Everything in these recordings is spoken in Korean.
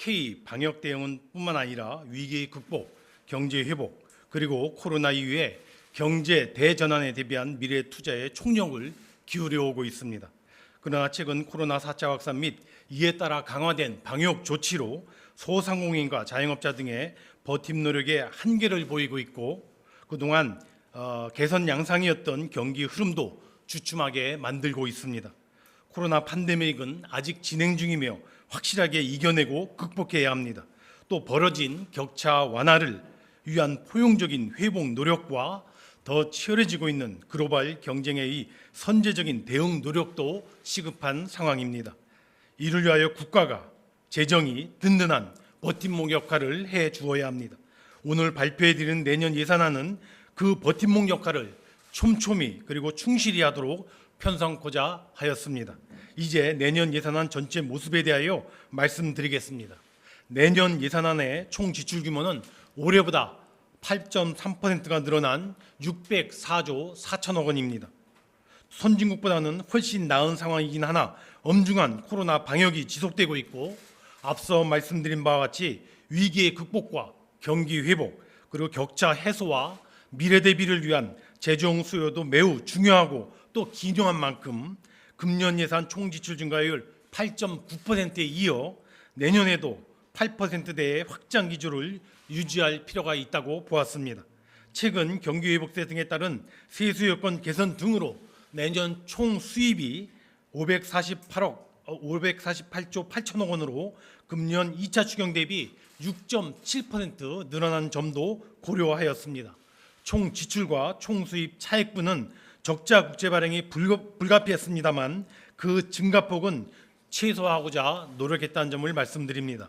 K 방역 대응은 뿐만 아니라 위기 극복, 경제 회복, 그리고 코로나 이후에 경제 대전환에 대비한 미래 투자에 총력을 기울여 오고 있습니다. 그러나 최근 코로나 4차 확산 및 이에 따라 강화된 방역 조치로 소상공인과 자영업자 등의 버팀 노력에 한계를 보이고 있고, 그동안 개선 양상이었던 경기 흐름도 주춤하게 만들고 있습니다. 코로나 팬데믹은 아직 진행 중이며 확실하게 이겨내고 극복해야 합니다. 또 벌어진 격차 완화를 위한 포용적인 회복 노력과 더 치열해지고 있는 글로벌 경쟁의 선제적인 대응 노력도 시급한 상황입니다. 이를 위하여 국가가 재정이 든든한 버팀목 역할을 해 주어야 합니다. 오늘 발표해드리는 내년 예산안은 그 버팀목 역할을 촘촘히 그리고 충실히 하도록 편성하고자 하였습니다. 이제 내년 예산안 전체 모습에 대하여 말씀드리겠습니다. 내년 예산안의 총 지출 규모는 올해보다 8.3%가 늘어난 604조 4천억 원입니다. 선진국보다는 훨씬 나은 상황이긴 하나 엄중한 코로나 방역이 지속되고 있고, 앞서 말씀드린 바와 같이 위기의 극복과 경기 회복, 그리고 격차 해소와 미래 대비를 위한 재정 수요도 매우 중요하고 또 긴요한 만큼 금년 예산 총 지출 증가율 8.9%에 이어 내년에도 8%대의 확장 기조를 유지할 필요가 있다고 보았습니다. 최근 경기 회복세 등에 따른 세수 여건 개선 등으로 내년 총 수입이 548조 8천억 원으로 금년 2차 추경 대비 6.7% 늘어난 점도 고려하였습니다. 총 지출과 총 수입 차액분은 적자 국채 발행이 불가피했습니다만 그 증가폭은 최소화하고자 노력했다는 점을 말씀드립니다.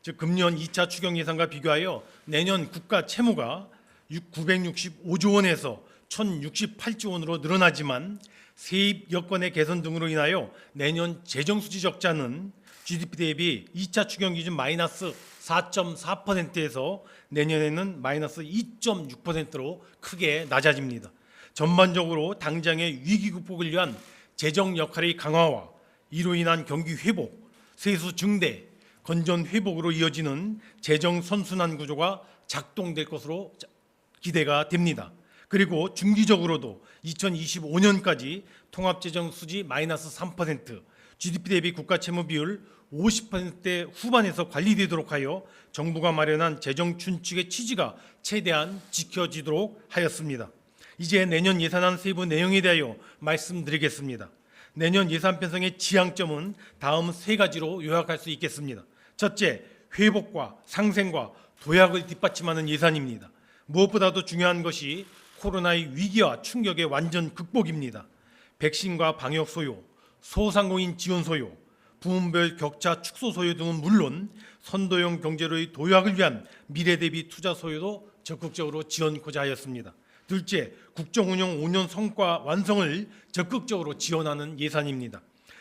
즉 금년 2차 추경 예산과 비교하여 내년 국가 채무가 965조 원에서 1068조 원으로 늘어나지만 세입 여건의 개선 등으로 인하여 내년 재정수지 적자는 GDP 대비 2차 추경 기준 마이너스 4.4%에서 내년에는 마이너스 2.6%로 크게 낮아집니다. 전반적으로 당장의 위기 극복을 위한 재정 역할의 강화와 이로 인한 경기 회복, 세수 증대, 건전 회복으로 이어지는 재정 선순환 구조가 작동될 것으로 기대가 됩니다. 그리고 중기적으로도 2025년까지 통합재정 수지 마이너스 3%, GDP 대비 국가 채무 비율 50%대 후반에서 관리되도록 하여 정부가 마련한 재정 준칙의 취지가 최대한 지켜지도록 하였습니다. 이제 내년 예산안 세부 내용에 대하여 말씀드리겠습니다. 내년 예산 편성의 지향점은 다음 세 가지로 요약할 수 있겠습니다. 첫째, 회복과 상생과 도약을 뒷받침하는 예산입니다. 무엇보다도 중요한 것이 코로나의 위기와 충격의 완전 극복입니다. 백신과 방역 소요, 소상공인 지원 소요, 부문별 격차 축소 소요 등은 물론 선도형 경제로의 도약을 위한 미래 대비 투자 소요도 적극적으로 지원하고자 하였습니다. 둘째, 국정운영 5년 성과 완성을 적극적으로 지원하는 예산입니다.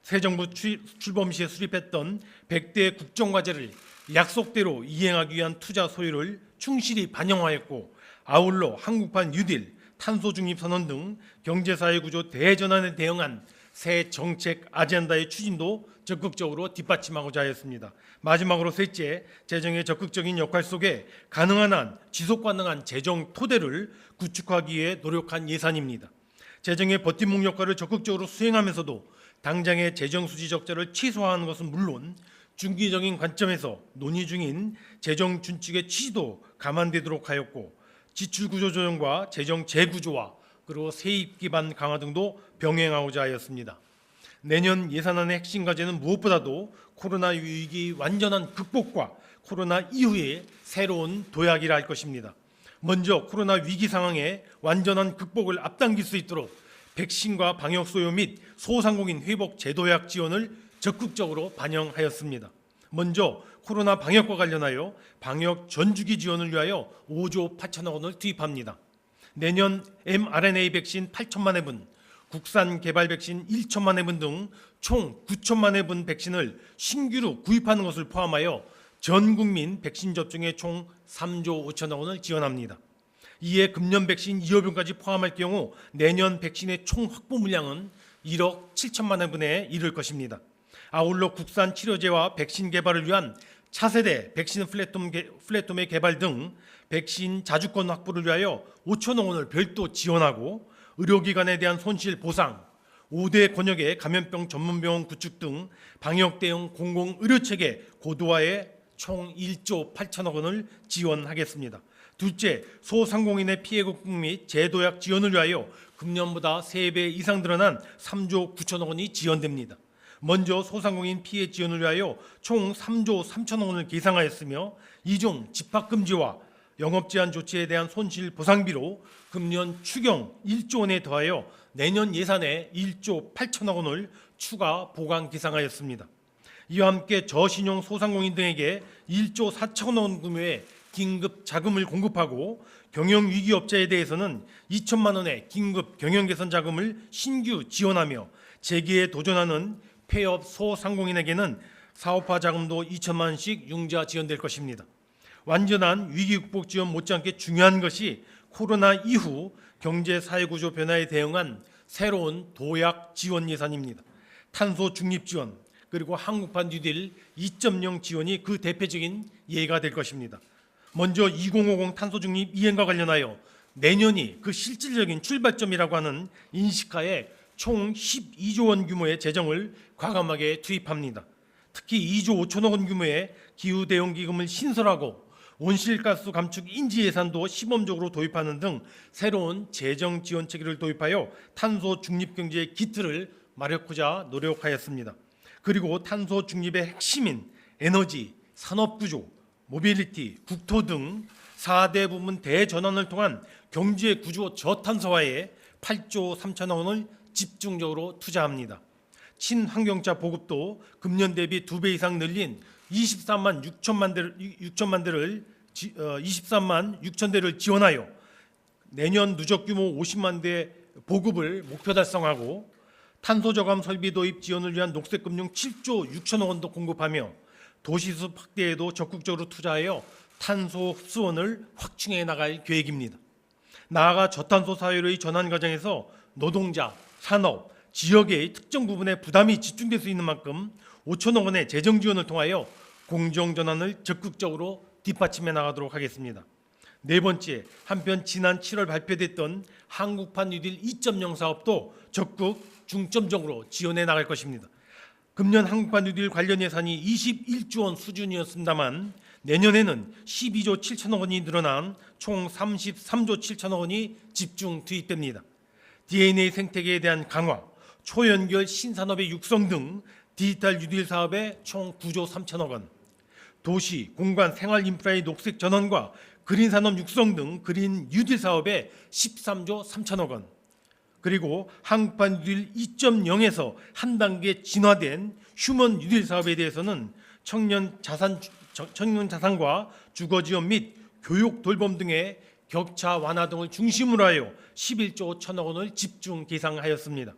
새 정부 출범 시에 수립했던 100대 국정과제를 약속대로 이행하기 위한 투자 소요를 충실히 반영하였고, 아울러 한국판 뉴딜, 탄소중립선언 등 경제사회 구조 대전환에 대응한 새 정책 아젠다의 추진도 적극적으로 뒷받침하고자 하였습니다. 마지막으로 셋째, 재정의 적극적인 역할 속에 가능한 한 지속 가능한 재정 토대를 구축하기 위해 노력한 예산입니다. 재정의 버팀목 역할을 적극적으로 수행하면서도 당장의 재정 수지 적자를 최소화하는 것은 물론 중기적인 관점에서 논의 중인 재정 준칙의 취지도 감안되도록 하였고, 지출 구조 조정과 재정 재구조화 그리고 세입 기반 강화 등도 병행하고자 하였습니다. 내년 예산안의 핵심 과제는 무엇보다도 코로나 위기 완전한 극복과 코로나 이후의 새로운 도약이라 할 것입니다. 먼저 코로나 위기 상황에 완전한 극복을 앞당길 수 있도록 백신과 방역 소요 및 소상공인 회복 재도약 지원을 적극적으로 반영하였습니다. 먼저 코로나 방역과 관련하여 방역 전주기 지원을 위하여 5조 8천억 원을 투입합니다. 내년 mRNA 백신 8천만 회분, 국산 개발 백신 1천만 회분 등 총 9천만 회분 백신을 신규로 구입하는 것을 포함하여 전 국민 백신 접종에 총 3조 5천억 원을 지원합니다. 이에 금년 백신 2억 병까지 포함할 경우 내년 백신의 총 확보 물량은 1억 7천만 회분에 이를 것입니다. 아울러 국산 치료제와 백신 개발을 위한 차세대 백신 플랫폼의 개발 등 백신 자주권 확보를 위하여 5천억 원을 별도 지원하고 의료기관에 대한 손실 보상, 5대 권역의 감염병 전문병원 구축 등 방역 대응 공공의료체계 고도화에 총 1조 8천억 원을 지원하겠습니다. 둘째, 소상공인의 피해 극복 및 재도약 지원을 위하여 금년보다 3배 이상 늘어난 3조 9천억 원이 지원됩니다. 먼저 소상공인 피해 지원을 위하여 총 3조 3천억 원을 계상하였으며 이중 집합금지와 영업제한 조치에 대한 손실 보상비로 금년 추경 1조 원에 더하여 내년 예산에 1조 8천억 원을 추가 보강 계상하였습니다. 이와 함께 저신용 소상공인 등에게 1조 4천억 원 규모의 긴급 자금을 공급하고 경영위기업자에 대해서는 2천만 원의 긴급 경영개선 자금을 신규 지원하며 재기에 도전하는 폐업 소상공인에게는 사업화 자금도 2천만 원씩 융자 지원될 것입니다. 완전한 위기 극복 지원 못지않게 중요한 것이 코로나 이후 경제 사회 구조 변화에 대응한 새로운 도약 지원 예산입니다. 탄소 중립 지원 그리고 한국판 뉴딜 2.0 지원이 그 대표적인 예가 될 것입니다. 먼저 2050 탄소 중립 이행과 관련하여 내년이 그 실질적인 출발점이라고 하는 인식하에 총 12조 원 규모의 재정을 과감하게 투입합니다. 특히 2조 5천억 원 규모의 기후대응기금을 신설하고 온실가스 감축 인지 예산도 시범적으로 도입하는 등 새로운 재정 지원 체계를 도입하여 탄소 중립 경제의 기틀을 마련하고자 노력하였습니다. 그리고 탄소 중립의 핵심인 에너지, 산업구조, 모빌리티, 국토 등 4대 부문 대전환을 통한 경제 구조 저탄소화에 8조 3천억 원을 집중적으로 투자합니다. 친환경차 보급도 금년 대비 2배 이상 늘린 23만 6천 대를 지원하여 내년 누적 규모 50만 대 보급을 목표 달성하고 탄소 저감 설비 도입 지원을 위한 녹색금융 7조 6천억 원도 공급하며 도시숲 확대에도 적극적으로 투자하여 탄소 흡수원을 확충해 나갈 계획입니다. 나아가 저탄소 사회로의 전환 과정에서 노동자, 산업, 지역의 특정 부분에 부담이 집중될 수 있는 만큼 5천억 원의 재정 지원을 통하여 공정전환을 적극적으로 뒷받침해 나가도록 하겠습니다. 네 번째, 한편 지난 7월 발표됐던 한국판 뉴딜 2.0 사업도 적극 중점적으로 지원해 나갈 것입니다. 금년 한국판 뉴딜 관련 예산이 21조 원 수준이었습니다만 내년에는 12조 7천억 원이 늘어난 총 33조 7천억 원이 집중 투입됩니다. DNA 생태계에 대한 강화, 초연결 신산업의 육성 등 디지털 뉴딜 사업에 총 9조 3천억 원, 도시, 공간, 생활 인프라의 녹색 전환과 그린 산업 육성 등 그린 뉴딜 사업에 13조 3천억 원, 그리고 한국판 뉴딜 2.0에서 한 단계 진화된 휴먼 뉴딜 사업에 대해서는 청년 자산과 주거 지원 및 교육 돌봄 등의 격차 완화 등을 중심으로 하여 11조 1천억 원을 집중 계상하였습니다.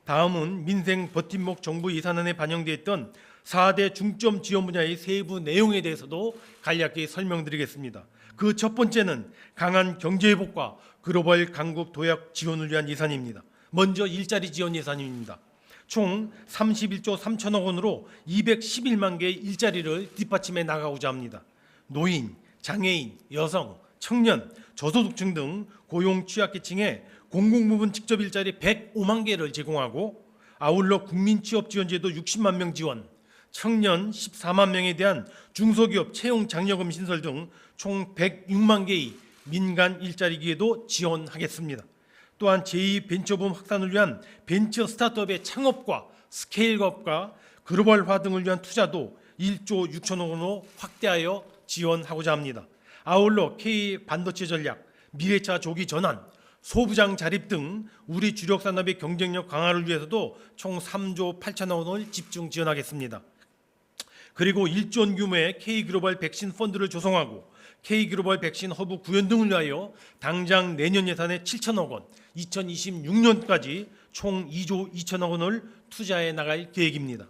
다음은 민생 버팀목 정부 예산안에 반영되어 있던 4대 중점 지원 분야의 세부 내용에 대해서도 간략히 설명드리겠습니다. 그 첫 번째는 강한 경제회복과 글로벌 강국 도약 지원을 위한 예산입니다. 먼저 일자리 지원 예산입니다. 총 31조 3천억 원으로 211만 개의 일자리를 뒷받침해 나가고자 합니다. 노인, 장애인, 여성, 청년, 저소득층 등 고용 취약계층에 공공부문 직접 일자리 105만 개를 제공하고 아울러 국민취업지원제도 60만 명 지원, 청년 14만 명에 대한 중소기업 채용 장려금 신설 등 총 106만 개의 민간 일자리 기회도 지원하겠습니다. 또한 제2벤처붐 확산을 위한 벤처 스타트업의 창업과 스케일업과 글로벌화 등을 위한 투자도 1조 6천억 원으로 확대하여 지원하고자 합니다. 아울러 K 반도체 전략, 미래차 조기 전환, 소부장 자립 등 우리 주력 산업의 경쟁력 강화를 위해서도 총 3조 8천억 원을 집중 지원하겠습니다. 그리고 1조 원 규모의 K글로벌 백신 펀드를 조성하고 K글로벌 백신 허브 구현 등을 위하여 당장 내년 예산에 7천억 원, 2026년까지 총 2조 2천억 원을 투자해 나갈 계획입니다.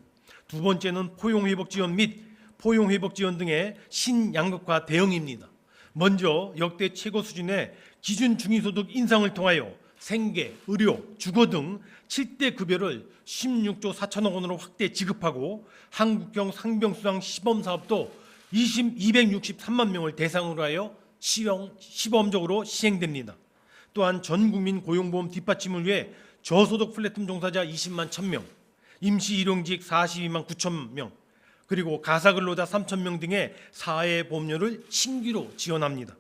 두 번째는 포용회복 지원 및 포용회복 지원 등의 신양극화 대응입니다. 먼저 역대 최고 수준의 기준 중위소득 인상을 통하여 생계, 의료, 주거 등 7대 급여를 16조 4천억 원으로 확대 지급하고 한국형 상병수당 시범사업도 263만 명을 대상으로 하여 시범적으로 시행됩니다. 또한 전 국민 고용보험 뒷받침을 위해 저소득 플랫폼 종사자 20만 1,000명, 임시 일용직 42만 9천 명, 그리고 가사근로자 3천 명 등의 사회보험료를 신규로 지원합니다.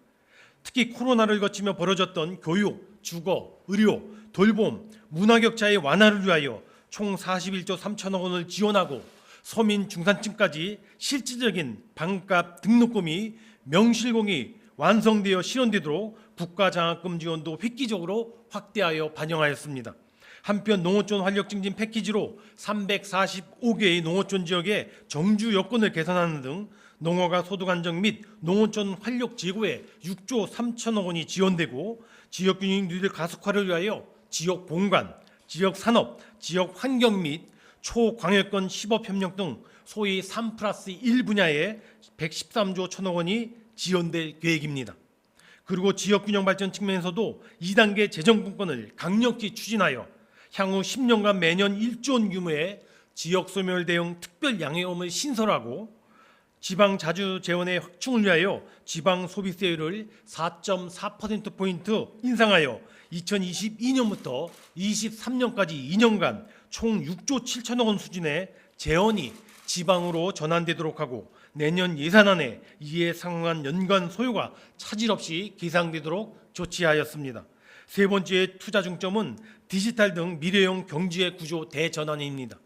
특히 코로나를 거치며 벌어졌던 교육, 주거, 의료, 돌봄, 문화격차의 완화를 위하여 총 41조 3천억 원을 지원하고 서민 중산층까지 실질적인 반값 등록금이 명실공히 완성되어 실현되도록 국가장학금 지원도 획기적으로 확대하여 반영하였습니다. 한편 농어촌 활력 증진 패키지로 345개의 농어촌 지역의 정주 여건을 개선하는 등 농어가 소득 안정 및 농어촌 활력 제고에 6조 3천억 원이 지원되고 지역균형 뉴딜 가속화를 위하여 지역 공간, 지역 산업, 지역 환경 및 초광역권 시법협력 등 소위 3+1 분야에 113조 1천억 원이 지원될 계획입니다. 그리고 지역균형 발전 측면에서도 2단계 재정분권을 강력히 추진하여 향후 10년간 매년 1조 원 규모의 지역소멸 대응 특별양해업을 신설하고 지방자주 재원의 확충을 위하여 지방소비세율을 4.4%포인트 인상하여 2022년부터 23년까지 2년간 총 6조 7천억 원 수준의 재원이 지방으로 전환되도록 하고 내년 예산안에 이에 상응한 연간 소요가 차질 없이 계상되도록 조치하였습니다. 세 번째 투자 중점은 디지털 등 미래형 경제 구조 대전환입니다.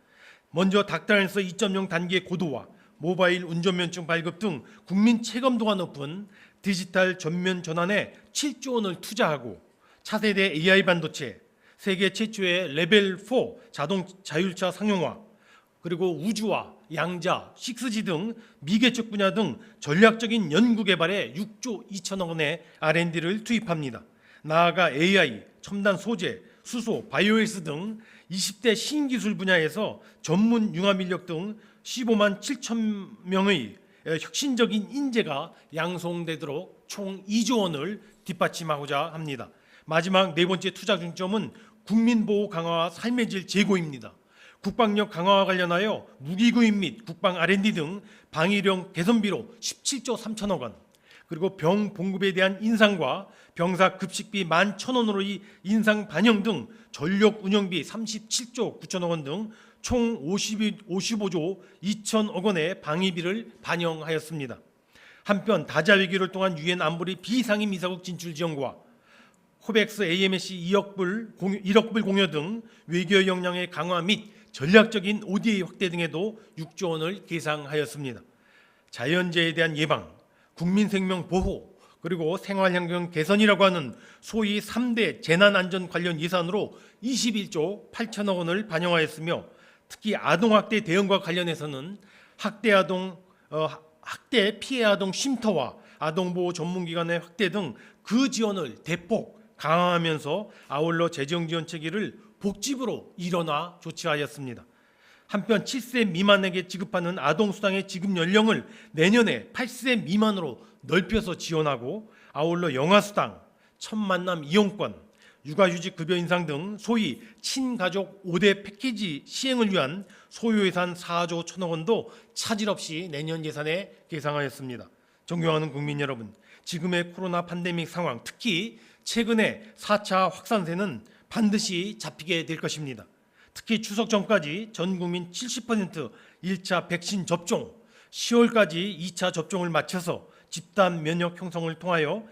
먼저 닥달에서 2.0 단계 고도화, 모바일 운전면허증 발급 등 국민 체감도가 높은 디지털 전면 전환에 7조 원을 투자하고 차세대 AI 반도체, 세계 최초의 레벨 4 자동 자율차 상용화, 그리고 우주와 양자, 6G 등 미개척 분야 등 전략적인 연구 개발에 6조 2천억 원의 R&D를 투입합니다. 나아가 AI, 첨단 소재, 수소, 바이오에스 등 20대 신기술 분야에서 전문 융합 인력 등 15만 7천 명의 혁신적인 인재가 양성되도록 총 2조 원을 뒷받침하고자 합니다. 마지막 네 번째 투자 중점은 국민보호 강화와 삶의 질 제고입니다. 국방력 강화와 관련하여 무기구입 및 국방 R&D 등 방위령 개선비로 17조 3천억 원, 그리고 병 봉급에 대한 인상과 병사 급식비 11,000원으로 이 인상 반영 등 전력 운영비 37조 9천억 원 등 총 55조 2천억 원의 방위비를 반영하였습니다. 한편 다자 위기를 통한 유엔 안보리 비상임 이사국 진출 지원과 코백스 AMC 1억 불 공여 등 외교 역량의 강화 및 전략적인 ODA 확대 등에도 6조 원을 계상하였습니다. 자연재해에 대한 예방, 국민 생명 보호, 그리고 생활환경 개선이라고 하는 소위 3대 재난안전 관련 예산으로 21조 8천억 원을 반영하였으며 특히 아동학대 대응과 관련해서는 학대 피해 아동 쉼터와 아동보호 전문기관의 확대 등 그 지원을 대폭 강화하면서 아울러 재정지원 체계를 복집으로 일원화 조치하였습니다. 한편 7세 미만에게 지급하는 아동수당의 지급 연령을 내년에 8세 미만으로 넓혀서 지원하고 아울러 영아수당, 첫 만남 이용권, 육아휴직 급여 인상 등 소위 친가족 5대 패키지 시행을 위한 소요예산 4조 1천억 원도 차질 없이 내년 예산에 계상하였습니다. 존경하는 국민 여러분, 지금의 코로나 팬데믹 상황, 특히 최근의 4차 확산세는 반드시 잡히게 될 것입니다. 특히 추석 전까지 전 국민 70% 1차 백신 접종, 10월까지 2차 접종을 마쳐서 집단 면역 형성을 통하여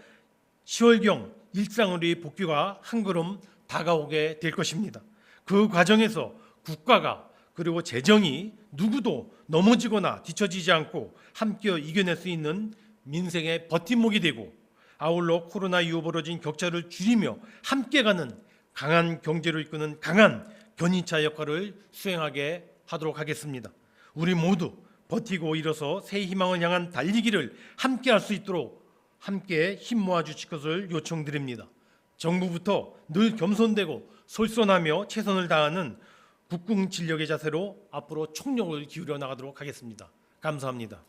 10월경 일상으로의 복귀가 한 걸음 다가오게 될 것입니다. 그 과정에서 국가가 그리고 재정이 누구도 넘어지거나 뒤처지지 않고 함께 이겨낼 수 있는 민생의 버팀목이 되고 아울러 코로나 이후 벌어진 격차를 줄이며 함께 가는 강한 경제로 이끄는 강한 견인차 역할을 수행하게 하도록 하겠습니다. 우리 모두 버티고 일어서 새 희망을 향한 달리기를 함께 할 수 있도록 함께 힘 모아 주실 것을 요청드립니다. 정부부터 늘 겸손되고 솔선하며 최선을 다하는 국궁 진력의 자세로 앞으로 총력을 기울여 나가도록 하겠습니다. 감사합니다.